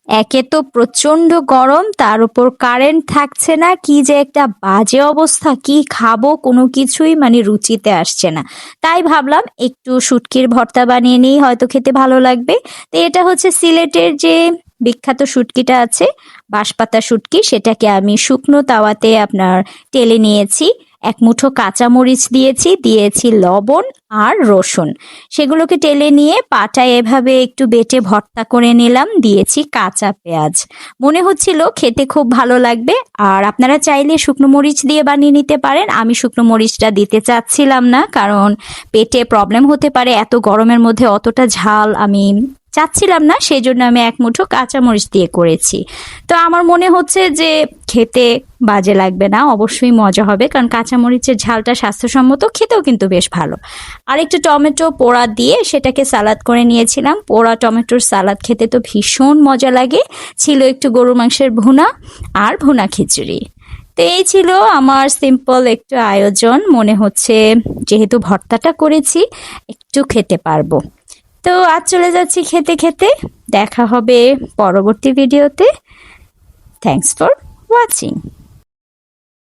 একে তো প্রচন্ড গরম, তার উপর কারেন্ট থাকছে না, কি যে একটা বাজে অবস্থা, কি খাবো কোনো কিছুই মানে রুচিতে আসছে না। তাই ভাবলাম একটু শুটকির ভর্তা বানিয়ে নিই, হয়তো খেতে ভালো লাগবে। তো এটা হচ্ছে সিলেটের যে বিখ্যাত শুটকিটা আছে, বাঁশপাতা শুটকি, সেটাকে আমি শুকনো তাওয়াতে আপনার টেলে নিয়েছি। এক মুঠো কাঁচামরিচ দিয়েছি, দিয়েছি লবণ আর রসুন, সেগুলোকে টেলে নিয়ে পাটায় এভাবে একটু বেটে ভর্তা করে নিলাম, দিয়েছি কাঁচা পেঁয়াজ। মনে হচ্ছিল খেতে খুব ভালো লাগবে। আর আপনারা চাইলে শুকনো মরিচ দিয়ে বানিয়ে নিতে পারেন, আমি শুকনো মরিচটা দিতে চাচ্ছিলাম না, কারণ পেটে প্রবলেম হতে পারে, এত গরমের মধ্যে অতটা ঝাল আমি চাচ্ছিলাম না, সেই জন্য আমি এক মুঠো কাঁচামরিচ দিয়ে করেছি। তো আমার মনে হচ্ছে যে খেতে বাজে লাগবে না, অবশ্যই মজা হবে, কারণ কাঁচামরিচের ঝালটা স্বাস্থ্যসম্মত, খেতেও কিন্তু বেশ ভালো। আর একটু টমেটো পোড়া দিয়ে সেটাকে সালাদ করে নিয়েছিলাম। পোড়া টমেটোর সালাদ খেতে তো ভীষণ মজা লাগে। ছিল একটু গরু মাংসের ভুনা আর ভুনা খিচুড়ি। তো এই ছিল আমার সিম্পল একটু আয়োজন। মনে হচ্ছে যেহেতু ভর্তাটা করেছি, একটু খেতে পারবো। তো আজ চলে যাচ্ছি খেতে খেতে। দেখা হবে পরবর্তী ভিডিওতে। Thanks for watching.